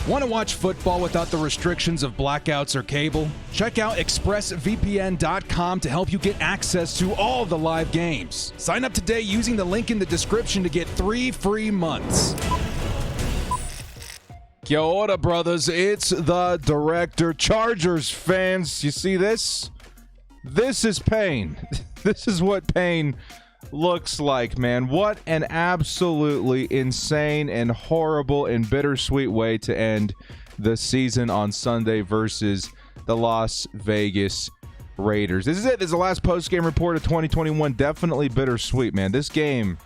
Want to watch football without the restrictions of blackouts or cable? Check out expressvpn.com to help you get access to all the live games. Sign up today using the link in the description to get 3 free months. Kia ora, brothers. It's the director. Chargers fans, you see this? This is pain. This is what pain looks like, man. What an absolutely insane and horrible and bittersweet way to end the season on Sunday versus the Las Vegas Raiders. This is it. This is the last post-game report of 2021. Definitely bittersweet, man. This game,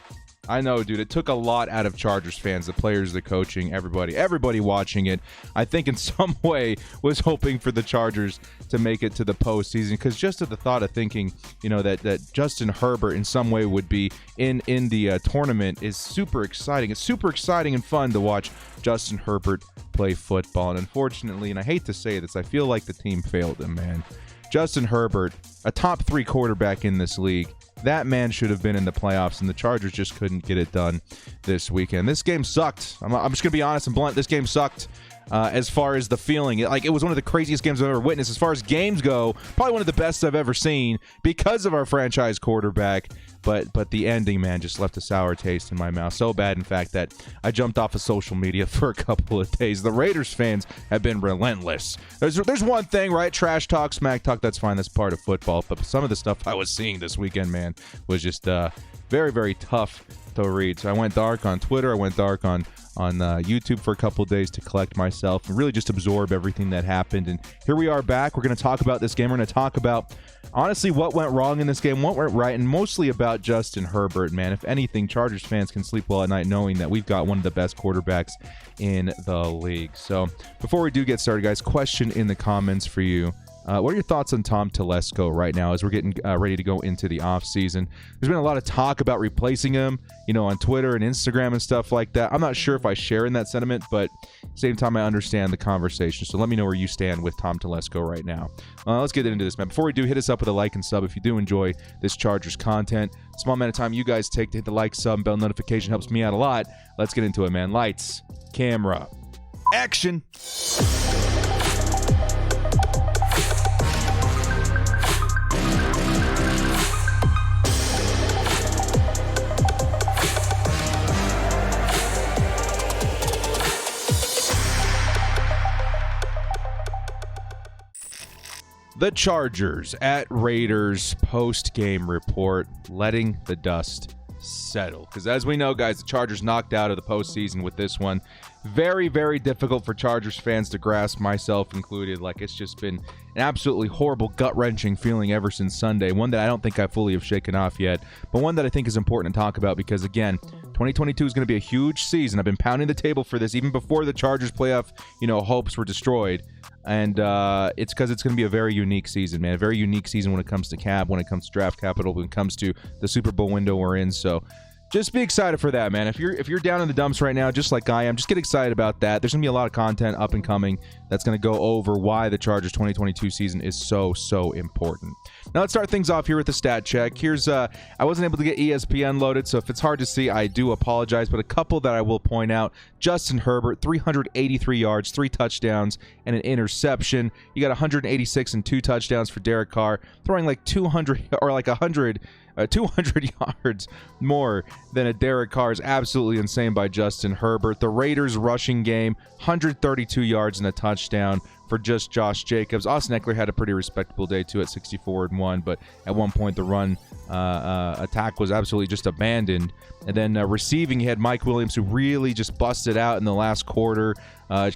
I know, dude, it took a lot out of Chargers fans, the players, the coaching, everybody watching it. I think in some way was hoping for the Chargers to make it to the postseason, because just at the thought of thinking, that Justin Herbert in some way would be in the tournament is super exciting. It's super exciting and fun to watch Justin Herbert play football. And unfortunately, and I hate to say this, I feel like the team failed him, man. Justin Herbert, a top 3 quarterback in this league. That man should have been in the playoffs, and the Chargers just couldn't get it done this weekend. This game sucked. I'm just going to be honest and blunt. This game sucked as far as the feeling. It was one of the craziest games I've ever witnessed. As far as games go, probably one of the best I've ever seen because of our franchise quarterback. But the ending, man, just left a sour taste in my mouth. So bad, in fact, that I jumped off of social media for a couple of days. The Raiders fans have been relentless. There's one thing, right? Trash talk, smack talk, that's fine. That's part of football. But some of the stuff I was seeing this weekend, man, was just very, very tough to read. So I went dark on Twitter. I went dark on YouTube for a couple of days to collect myself and really just absorb everything that happened. And here we are back. We're going to talk about this game. We're going to talk about, honestly, what went wrong in this game, what went right, and mostly about Justin Herbert, man. If anything, Chargers fans can sleep well at night knowing that we've got one of the best quarterbacks in the league. So before we do get started, guys, question in the comments for you. What are your thoughts on Tom Telesco right now as we're getting ready to go into the offseason? There's been a lot of talk about replacing him, on Twitter and Instagram and stuff like that. I'm not sure if I share in that sentiment, but at the same time, I understand the conversation. So let me know where you stand with Tom Telesco right now. Let's get into this, man. Before we do, hit us up with a like and sub if you do enjoy this Chargers content. Small amount of time you guys take to hit the like, sub, bell notification helps me out a lot. Let's get into it, man. Lights, camera, action. The Chargers at Raiders post-game report, letting the dust settle. Because as we know, guys, the Chargers knocked out of the postseason with this one. Very, very difficult for Chargers fans to grasp, myself included. It's just been an absolutely horrible, gut-wrenching feeling ever since Sunday. One that I don't think I fully have shaken off yet, but one that I think is important to talk about because, again, 2022 is going to be a huge season. I've been pounding the table for this even before the Chargers playoff, hopes were destroyed. And it's because it's going to be a very unique season, man. A very unique season when it comes to cap, when it comes to draft capital, when it comes to the Super Bowl window we're in. So just be excited for that, man. If you're down in the dumps right now, just like I am, just get excited about that. There's going to be a lot of content up and coming that's going to go over why the Chargers 2022 season is so important. Now let's start things off here with the stat check. Here's I wasn't able to get ESPN loaded, so if it's hard to see, I do apologize, but a couple that I will point out. Justin Herbert, 383 yards, 3 touchdowns, and an interception. You got 186 and 2 touchdowns for Derek Carr, throwing like 200 or like 100 200 yards more than a Derek Carr is absolutely insane by Justin Herbert. The Raiders rushing game, 132 yards and a touchdown for just Josh Jacobs. Austin Eckler had a pretty respectable day too at 64-1, but at one point the run attack was absolutely just abandoned. And then receiving, you had Mike Williams, who really just busted out in the last quarter.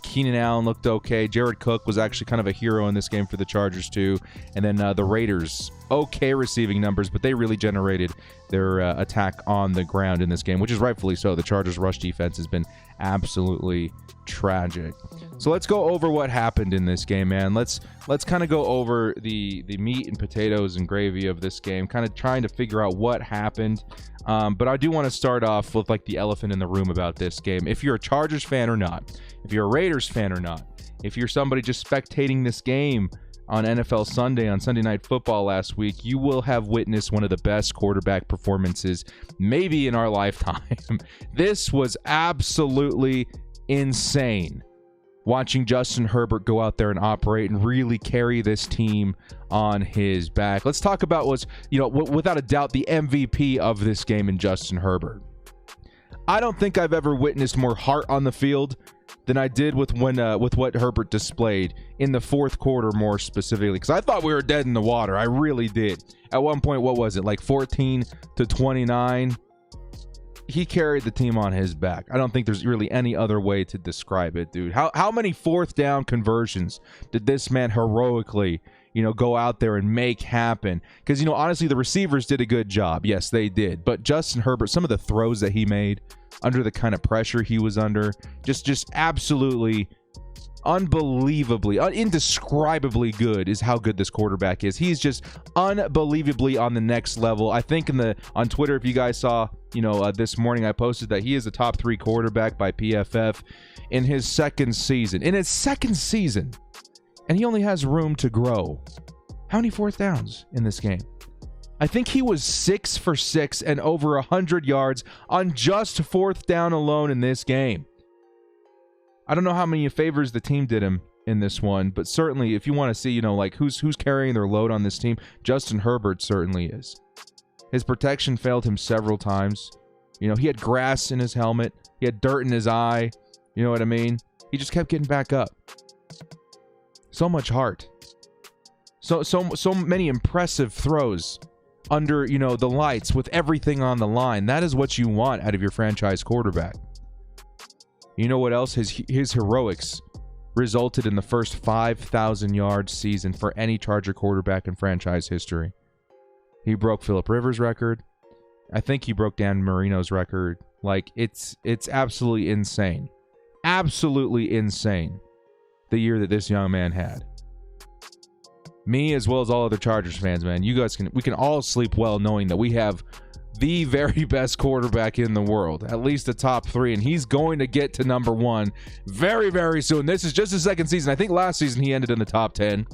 Keenan Allen looked okay. Jared Cook was actually kind of a hero in this game for the Chargers too. And then the Raiders, okay receiving numbers, but they really generated their attack on the ground in this game, which is rightfully so. The Chargers' rush defense has been absolutely tragic. So let's go over what happened in this game, man. Let's kind of go over the meat and potatoes and gravy of this game, kind of trying to figure out what happened. But I do want to start off with like the elephant in the room about this game. If you're a Chargers fan or not, if you're a Raiders fan or not, if you're somebody just spectating this game on NFL Sunday, on Sunday Night Football last week, you will have witnessed one of the best quarterback performances maybe in our lifetime. This was absolutely insane. watching Justin Herbert go out there and operate and really carry this team on his back. Let's talk about what's, without a doubt, the MVP of this game in Justin Herbert. I don't think I've ever witnessed more heart on the field than I did with what Herbert displayed in the fourth quarter, more specifically, because I thought we were dead in the water. I really did. At one point, what was it, like 14-29? He carried the team on his back. I don't think there's really any other way to describe it, dude. How many fourth down conversions did this man heroically, go out there and make happen? Because, honestly, the receivers did a good job. Yes, they did. But Justin Herbert, some of the throws that he made under the kind of pressure he was under, just absolutely unbelievably, indescribably good is how good this quarterback is. He's just unbelievably on the next level. I think on Twitter, if you guys saw, this morning I posted that he is a top 3 quarterback by PFF in his second season. In his second season, and he only has room to grow. How many fourth downs in this game? I think he was 6 for 6 and over 100 yards on just fourth down alone in this game. I don't know how many favors the team did him in this one, but certainly if you want to see, who's carrying their load on this team, Justin Herbert certainly is. His protection failed him several times. He had grass in his helmet. He had dirt in his eye. You know what I mean? He just kept getting back up. So much heart. So many impressive throws under, the lights with everything on the line. That is what you want out of your franchise quarterback. You know what else? His heroics resulted in the first 5,000-yard season for any Charger quarterback in franchise history. He broke Phillip Rivers' record. I think he broke Dan Marino's record. It's absolutely insane. Absolutely insane, the year that this young man had. Me, as well as all other Chargers fans, man, we can all sleep well knowing that we have the very best quarterback in the world, at least the top 3, and he's going to get to number 1 very, very soon. This is just his second season. I think last season he ended in the top 10.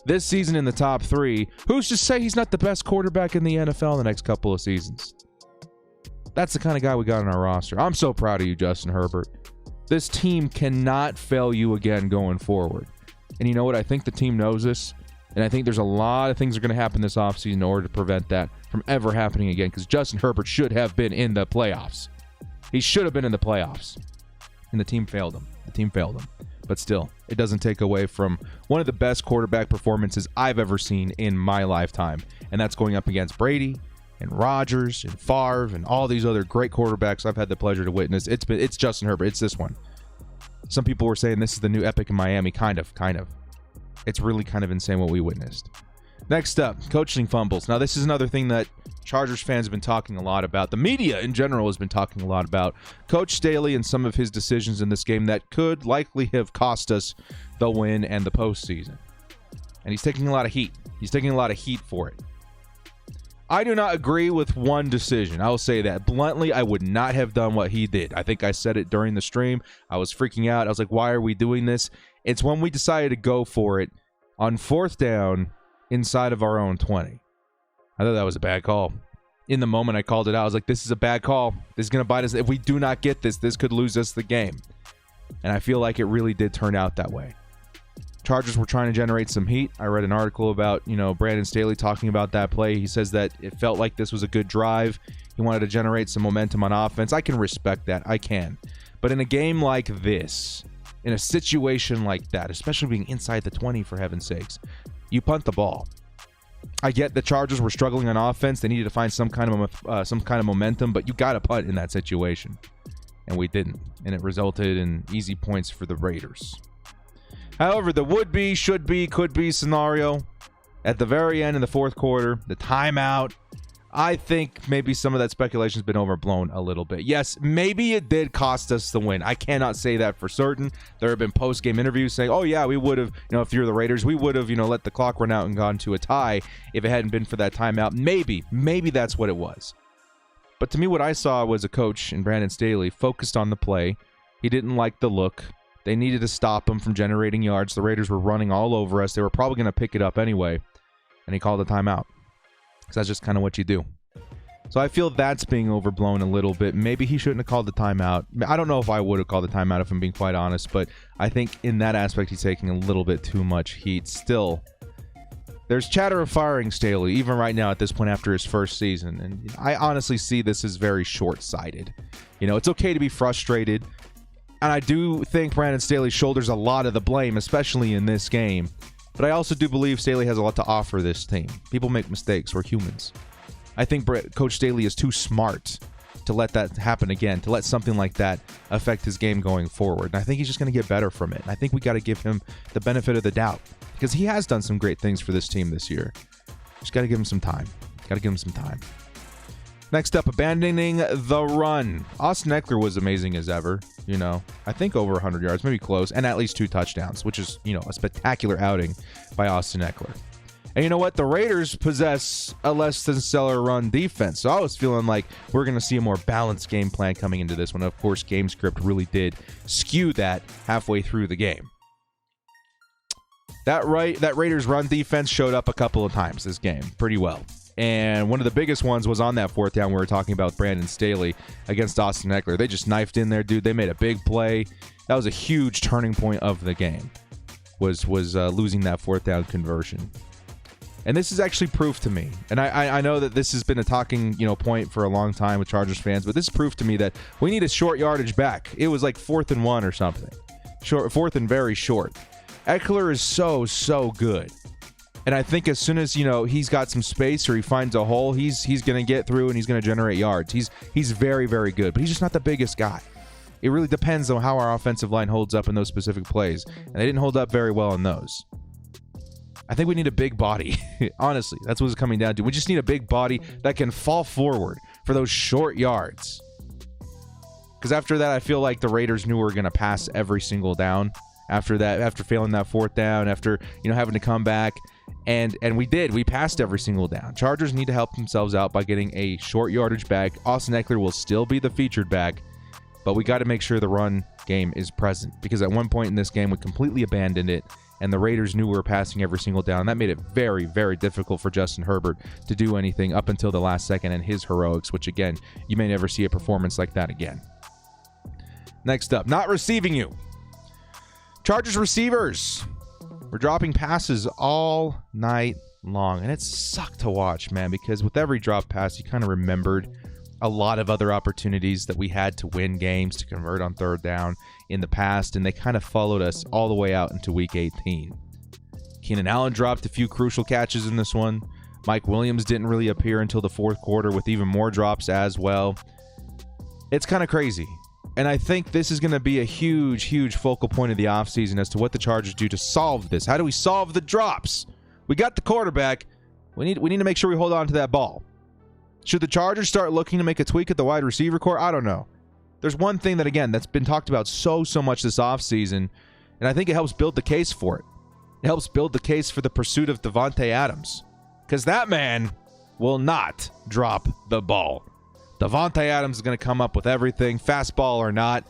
This season in the top 3. Who's to say he's not the best quarterback in the NFL in the next couple of seasons? That's the kind of guy we got on our roster. I'm so proud of you, Justin Herbert. This team cannot fail you again going forward. And you know what? I think the team knows this. And I think there's a lot of things that are going to happen this offseason in order to prevent that from ever happening again, because Justin Herbert should have been in the playoffs. He should have been in the playoffs. And the team failed him. But still, it doesn't take away from one of the best quarterback performances I've ever seen in my lifetime. And that's going up against Brady and Rodgers and Favre and all these other great quarterbacks I've had the pleasure to witness. It's Justin Herbert. It's this one. Some people were saying this is the new epic in Miami. Kind of. It's really kind of insane what we witnessed. Next up, coaching fumbles. Now, this is another thing that Chargers fans have been talking a lot about. The media in general has been talking a lot about Coach Staley and some of his decisions in this game that could likely have cost us the win and the postseason. And he's taking a lot of heat. He's taking a lot of heat for it. I do not agree with one decision. I will say that bluntly. I would not have done what he did. I think I said it during the stream. I was freaking out. I was like, why are we doing this? It's when we decided to go for it on fourth down inside of our own 20. I thought that was a bad call. In the moment I called it out, I was like, this is a bad call. This is going to bite us. If we do not get this, this could lose us the game. And I feel like it really did turn out that way. Chargers were trying to generate some heat. I read an article about, Brandon Staley talking about that play. He says that it felt like this was a good drive. He wanted to generate some momentum on offense. I can respect that. I can. But in a game like this, in a situation like that, especially being inside the 20, for heaven's sakes, you punt the ball. I get the Chargers were struggling on offense. They needed to find some kind of momentum, but you got to punt in that situation. And we didn't. And it resulted in easy points for the Raiders. However, the would-be, should-be, could-be scenario at the very end in the fourth quarter, the timeout, I think maybe some of that speculation has been overblown a little bit. Yes, maybe it did cost us the win. I cannot say that for certain. There have been post-game interviews saying, oh, yeah, we would have, if you're the Raiders, we would have, let the clock run out and gone to a tie if it hadn't been for that timeout. Maybe that's what it was. But to me, what I saw was a coach in Brandon Staley focused on the play. He didn't like the look. They needed to stop him from generating yards. The Raiders were running all over us. They were probably going to pick it up anyway. And he called a timeout. Because that's just kind of what you do. So I feel that's being overblown a little bit. Maybe he shouldn't have called the timeout. I don't know if I would have called the timeout if I'm being quite honest, but I think in that aspect he's taking a little bit too much heat. Still, there's chatter of firing Staley, even right now at this point after his first season. And I honestly see this as very short-sighted. It's okay to be frustrated. And I do think Brandon Staley shoulders a lot of the blame, especially in this game. But I also do believe Staley has a lot to offer this team. People make mistakes. We're humans. I think Coach Staley is too smart to let that happen again, to let something like that affect his game going forward. And I think he's just going to get better from it. And I think we got to give him the benefit of the doubt because he has done some great things for this team this year. Just got to give him some time. Next up, abandoning the run. Austin Eckler was amazing as ever. I think over 100 yards, maybe close, and at least 2 touchdowns, which is, a spectacular outing by Austin Eckler. And you know what? The Raiders possess a less than stellar run defense. So I was feeling like we're going to see a more balanced game plan coming into this one. Of course, game script really did skew that halfway through the game. That Raiders run defense showed up a couple of times this game pretty well. And one of the biggest ones was on that 4th down we were talking about with Brandon Staley against Austin Eckler. They just knifed in there, dude. They made a big play. That was a huge turning point of the game, was losing that 4th down conversion. And this is actually proof to me. And I know that this has been a talking point for a long time with Chargers fans, but this is proof to me that we need a short yardage back. It was like 4th and 1 or something. 4th and very short. Eckler is so good. And I think as soon as, he's got some space or he finds a hole, he's going to get through and he's going to generate yards. He's very, very good, but he's just not the biggest guy. It really depends on how our offensive line holds up in those specific plays. And they didn't hold up very well in those. I think we need a big body. Honestly, that's what it's coming down to. We just need a big body that can fall forward for those short yards. Because after that, I feel like the Raiders knew we were going to pass every single down. After failing that 4th down, after having to come back. And we did. We passed every single down. Chargers need to help themselves out by getting a short yardage back. Austin Eckler will still be the featured back. But we got to make sure the run game is present. Because at one point in this game, we completely abandoned it. And the Raiders knew we were passing every single down. That made it very, very difficult for Justin Herbert to do anything up until the last second and his heroics, which, again, you may never see a performance like that again. Next up, not receiving you. Chargers receivers. We're dropping passes all night long. And it sucked to watch, man, because with every drop pass, you kind of remembered a lot of other opportunities that we had to win games, to convert on 3rd down in the past, and they kind of followed us all the way out into Week 18. Keenan Allen dropped a few crucial catches in this one. Mike Williams didn't really appear until the 4th quarter with even more drops as well. It's kind of crazy. And I think this is going to be a huge, huge focal point of the offseason as to what the Chargers do to solve this. How do we solve the drops? We got the quarterback. We need to make sure we hold on to that ball. Should the Chargers start looking to make a tweak at the wide receiver core? I don't know. There's one thing that, again, that's been talked about so much this offseason, and I think it helps build the case for it. It helps build the case for the pursuit of Davante Adams, because that man will not drop the ball. Davante Adams is going to come up with everything, fastball or not,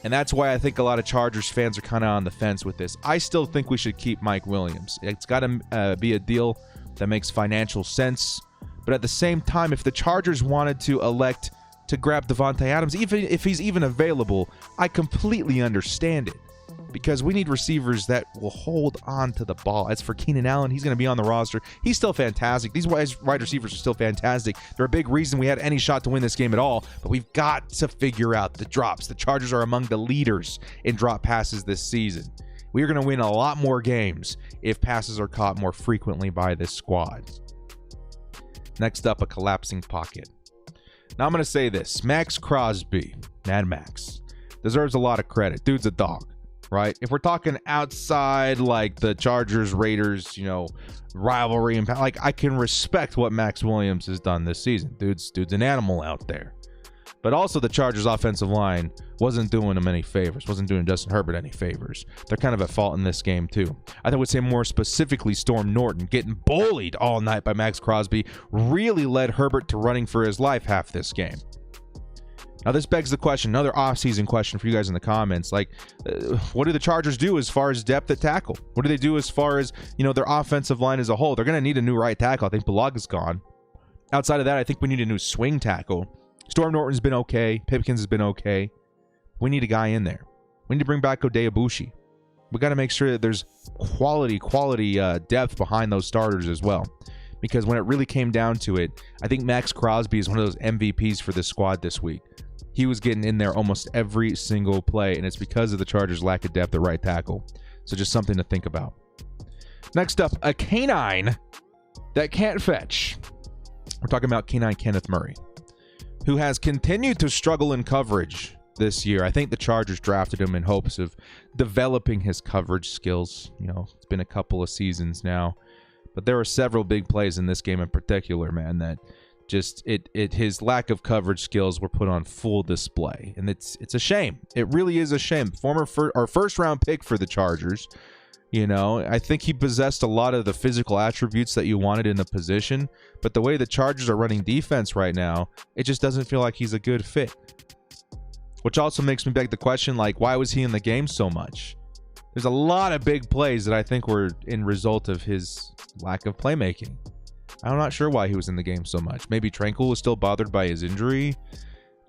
and that's why I think a lot of Chargers fans are kind of on the fence with this. I still think we should keep Mike Williams. It's got to be a deal that makes financial sense. But at the same time, if the Chargers wanted to elect to grab Davante Adams, even if he's even available, I completely understand it. Because we need receivers that will hold on to the ball. As for Keenan Allen, he's going to be on the roster. He's still fantastic. These wide receivers are still fantastic. They're a big reason we had any shot to win this game at all. But we've got to figure out the drops. The Chargers are among the leaders in drop passes this season. We are going to win a lot more games if passes are caught more frequently by this squad. Next up, a collapsing pocket. Now I'm going to say this. Max Crosby, Mad Max, deserves a lot of credit. Dude's a dog, right? If we're talking outside, like the Chargers-Raiders, rivalry, and like I can respect what Max Williams has done this season. Dude's an animal out there. But also the Chargers offensive line wasn't doing him any favors, wasn't doing Justin Herbert any favors. They're kind of at fault in this game too. I would say more specifically Storm Norton getting bullied all night by Max Crosby really led Herbert to running for his life half this game. Now this begs the question, another offseason question for you guys in the comments. Like, what do the Chargers do as far as depth at tackle? What do they do as far as, their offensive line as a whole? They're going to need a new right tackle. I think Bulaga's gone. Outside of that, I think we need a new swing tackle. Storm Norton's been okay. Pipkins has been okay. We need a guy in there. We need to bring back Odeabushi. We got to make sure that there's quality depth behind those starters as well. Because when it really came down to it, I think Max Crosby is one of those MVPs for this squad this week. He was getting in there almost every single play, and it's because of the Chargers' lack of depth at right tackle. So just something to think about. Next up, a canine that can't fetch. We're talking about Canine Kenneth Murray, who has continued to struggle in coverage this year. I think the Chargers drafted him in hopes of developing his coverage skills. You know, it's been a couple of seasons now. But there were several big plays in this game in particular, man, that just his lack of coverage skills were put on full display. And it's a shame. It really is a shame. Our first round pick for the Chargers, you know, I think he possessed a lot of the physical attributes that you wanted in the position. But the way the Chargers are running defense right now, it just doesn't feel like he's a good fit. Which also makes me beg the question, like, why was he in the game so much? There's a lot of big plays that I think were in result of his lack of playmaking. I'm not sure why he was in the game so much. Maybe Tranquil was still bothered by his injury.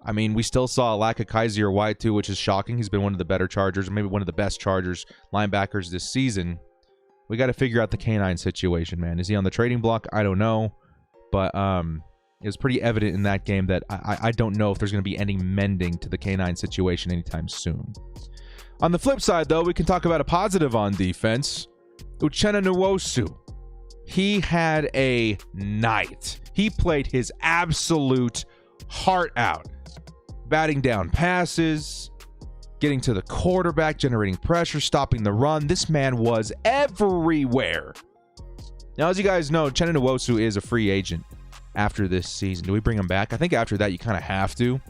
I mean, we still saw a lack of Kaiser White too, which is shocking. He's been one of the better Chargers, maybe one of the best Chargers linebackers this season. We got to figure out the Canine situation, man. Is he on the trading block? I don't know. But it was pretty evident in that game that I don't know if there's going to be any mending to the Canine situation anytime soon. On the flip side, though, we can talk about a positive on defense. Uchenna Nwosu. He had a night. He played his absolute heart out. Batting down passes, getting to the quarterback, generating pressure, stopping the run. This man was everywhere. Now, as you guys know, Uchenna Nwosu is a free agent after this season. Do we bring him back? I think after that, you kind of have to.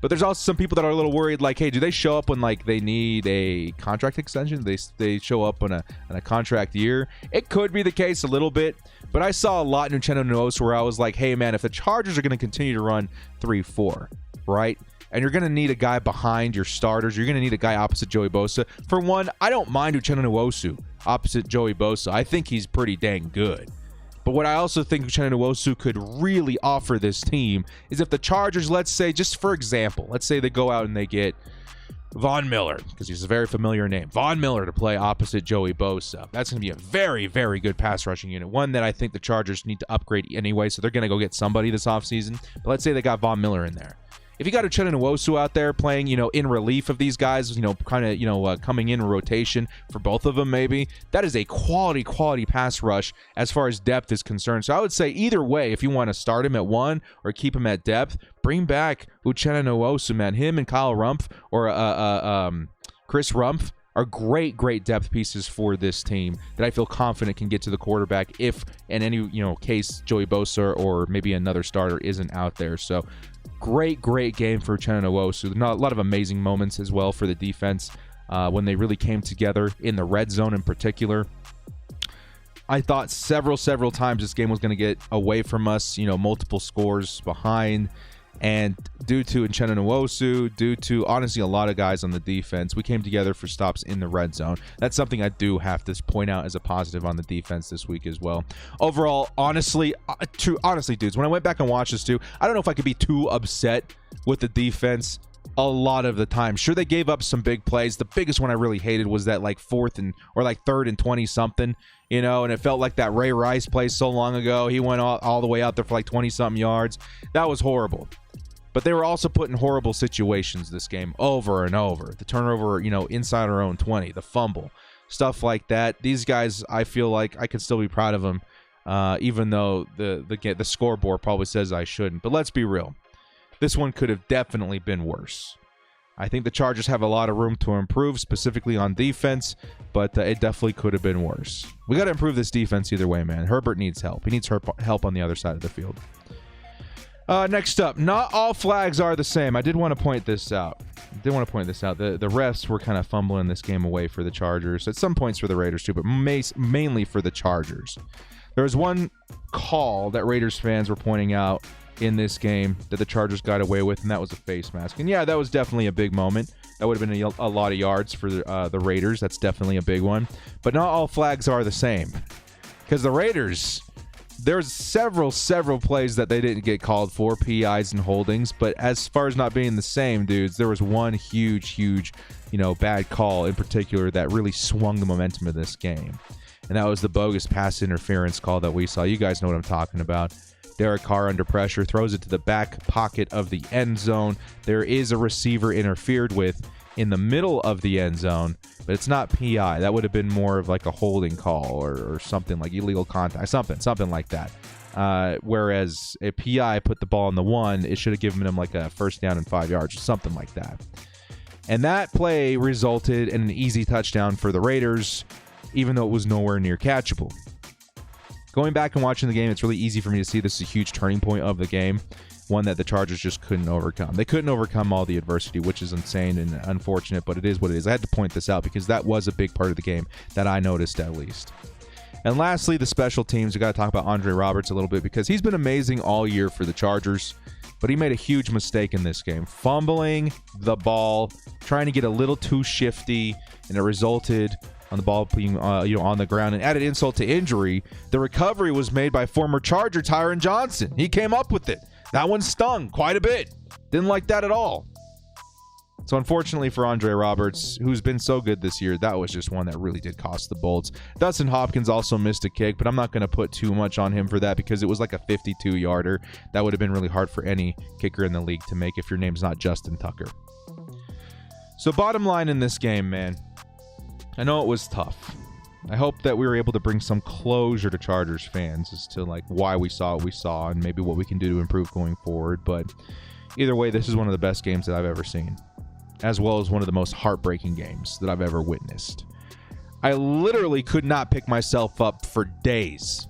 But there's also some people that are a little worried, like, hey, do they show up when, like, they need a contract extension? They show up on a contract year? It could be the case a little bit, but I saw a lot in Uchenna Nwosu where I was like, hey, man, if the Chargers are going to continue to run 3-4, right, and you're going to need a guy behind your starters, you're going to need a guy opposite Joey Bosa. For one, I don't mind Uchenna Nwosu opposite Joey Bosa. I think he's pretty dang good. But what I also think Uchenna Nwosu could really offer this team is if the Chargers, let's say, just for example, let's say they go out and they get Von Miller, because he's a very familiar name, Von Miller to play opposite Joey Bosa. That's going to be a very, very good pass rushing unit, one that I think the Chargers need to upgrade anyway, so they're going to go get somebody this offseason. But let's say they got Von Miller in there. If you got Uchenna Nwosu out there playing, you know, in relief of these guys, you know, kind of, you know, coming in rotation for both of them, maybe, that is a quality pass rush as far as depth is concerned. So I would say either way, if you want to start him at one or keep him at depth, bring back Uchenna Nwosu, man. Him and Kyle Rumpf or Chris Rumpf are great depth pieces for this team that I feel confident can get to the quarterback if in any, you know, case Joey Bosa or maybe another starter isn't out there. So great game for Uchenna Nwosu. A lot of amazing moments as well for the defense when they really came together in the red zone in particular. I thought several times this game was going to get away from us, you know, multiple scores behind. And due to Uchenna Nwosu, due to, honestly, a lot of guys on the defense, we came together for stops in the red zone. That's something I do have to point out as a positive on the defense this week as well. Overall, honestly, dudes, when I went back and watched this too, I don't know if I could be too upset with the defense a lot of the time. Sure, they gave up some big plays. The biggest one I really hated was that like 3rd and 20 something, you know, and it felt like that Ray Rice play so long ago. He went all the way out there for like 20 something yards. That was horrible. But they were also put in horrible situations this game over and over. The turnover, you know, inside our own 20, the fumble, stuff like that. These guys, I feel like I could still be proud of them, even though the scoreboard probably says I shouldn't. But let's be real. This one could have definitely been worse. I think the Chargers have a lot of room to improve, specifically on defense, but it definitely could have been worse. We got to improve this defense either way, man. Herbert needs help. He needs help on the other side of the field. Next up, not all flags are the same. I did want to point this out. The refs were kind of fumbling this game away for the Chargers. At some points for the Raiders too, but mainly for the Chargers. There was one call that Raiders fans were pointing out in this game that the Chargers got away with, and that was a face mask. And yeah, that was definitely a big moment. That would have been a lot of yards for the Raiders. That's definitely a big one. But not all flags are the same. Because the Raiders, There's several plays that they didn't get called for, PIs and holdings, but as far as not being the same, dudes, there was one huge, bad call in particular that really swung the momentum of this game. And that was the bogus pass interference call that we saw. You guys know what I'm talking about. Derek Carr under pressure, throws it to the back pocket of the end zone. There is a receiver interfered with in the middle of the end zone, but it's not PI. That would have been more of like a holding call or something like illegal contact, something like that. Whereas a PI put the ball on the 1, it should have given him like a first down and 5 yards or something like that. And that play resulted in an easy touchdown for the Raiders, even though it was nowhere near catchable. Going back and watching the game, it's really easy for me to see this is a huge turning point of the game, one that the Chargers just couldn't overcome. They couldn't overcome all the adversity, which is insane and unfortunate, but it is what it is. I had to point this out because that was a big part of the game that I noticed at least. And lastly, the special teams. We got to talk about Andre Roberts a little bit because he's been amazing all year for the Chargers, but he made a huge mistake in this game, fumbling the ball, trying to get a little too shifty, and it resulted on the ball being on the ground. And added insult to injury, the recovery was made by former Charger Tyron Johnson. He came up with it. That one stung quite a bit. Didn't like that at all. So unfortunately for Andre Roberts, who's been so good this year, that was just one that really did cost the Bolts. Dustin Hopkins also missed a kick, but I'm not going to put too much on him for that because it was like a 52-yarder. That would have been really hard for any kicker in the league to make if your name's not Justin Tucker. So bottom line in this game, man, I know it was tough. I hope that we were able to bring some closure to Chargers fans as to like why we saw what we saw and maybe what we can do to improve going forward. But either way, this is one of the best games that I've ever seen, as well as one of the most heartbreaking games that I've ever witnessed. I literally could not pick myself up for days.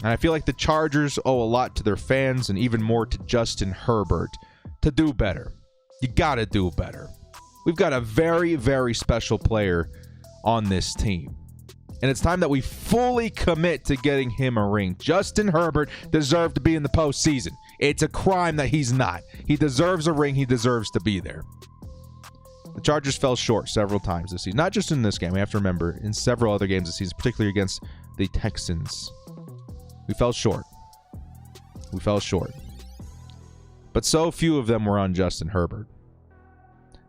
And I feel like the Chargers owe a lot to their fans and even more to Justin Herbert to do better. You got to do better. We've got a very, very special player on this team. And it's time that we fully commit to getting him a ring. Justin Herbert deserved to be in the postseason. It's a crime that he's not. He deserves a ring. He deserves to be there. The Chargers fell short several times this season. Not just in this game. We have to remember, in several other games this season, particularly against the Texans. We fell short. We fell short. But so few of them were on Justin Herbert.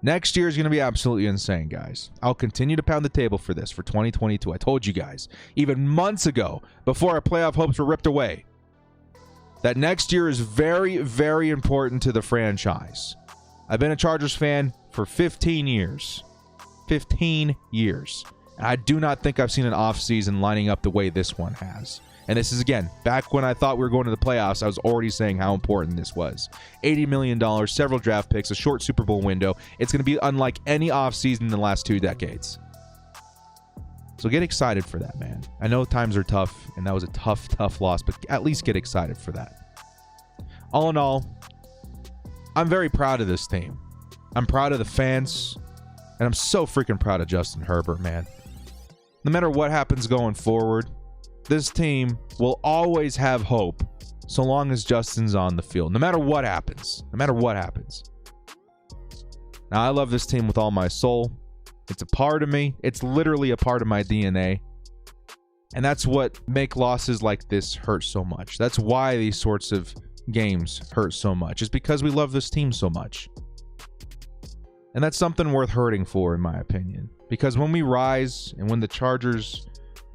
Next year is going to be absolutely insane, guys. I'll continue to pound the table for this for 2022. I told you guys, even months ago, before our playoff hopes were ripped away, that next year is very, very important to the franchise. I've been a Chargers fan for 15 years. 15 years. And I do not think I've seen an offseason lining up the way this one has. And this is, again, back when I thought we were going to the playoffs, I was already saying how important this was. $80 million, several draft picks, a short Super Bowl window. It's going to be unlike any offseason in the last 2 decades. So get excited for that, man. I know times are tough, and that was a tough, tough loss, but at least get excited for that. All in all, I'm very proud of this team. I'm proud of the fans, and I'm so freaking proud of Justin Herbert, man. No matter what happens going forward, this team will always have hope so long as Justin's on the field. No matter what happens. No matter what happens. Now, I love this team with all my soul. It's a part of me. It's literally a part of my DNA. And that's what make losses like this hurt so much. That's why these sorts of games hurt so much. It's because we love this team so much. And that's something worth hurting for, in my opinion. Because when we rise and when the Chargers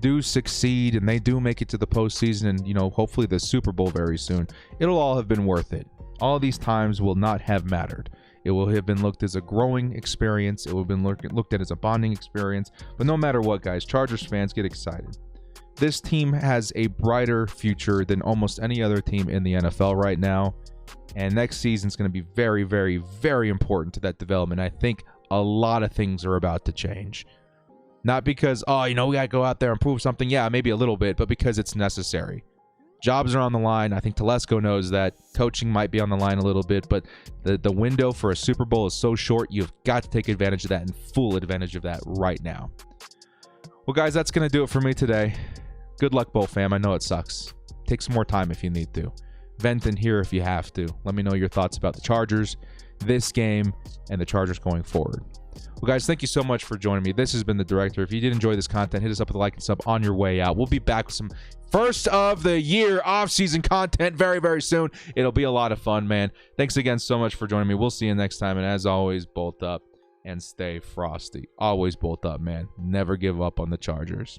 do succeed and they do make it to the postseason and, hopefully the Super Bowl very soon, it'll all have been worth it. All these times will not have mattered. It will have been looked as a growing experience. It will have been looked at as a bonding experience. But no matter what, guys, Chargers fans, get excited. This team has a brighter future than almost any other team in the NFL right now. And next season is going to be very, very, very important to that development. I think a lot of things are about to change. Not because, we got to go out there and prove something. Yeah, maybe a little bit, but because it's necessary. Jobs are on the line. I think Telesco knows that. Coaching might be on the line a little bit, but the window for a Super Bowl is so short, you've got to take advantage of that and full advantage of that right now. Well, guys, that's going to do it for me today. Good luck, Bowl fam. I know it sucks. Take some more time if you need to. Vent in here if you have to. Let me know your thoughts about the Chargers, this game, and the Chargers going forward. Well, guys, thank you so much for joining me. This has been The Director. If you did enjoy this content, hit us up with a like and sub on your way out. We'll be back with some first of the year off-season content very, very soon. It'll be a lot of fun, man. Thanks again so much for joining me. We'll see you next time. And as always, bolt up and stay frosty. Always bolt up, man. Never give up on the Chargers.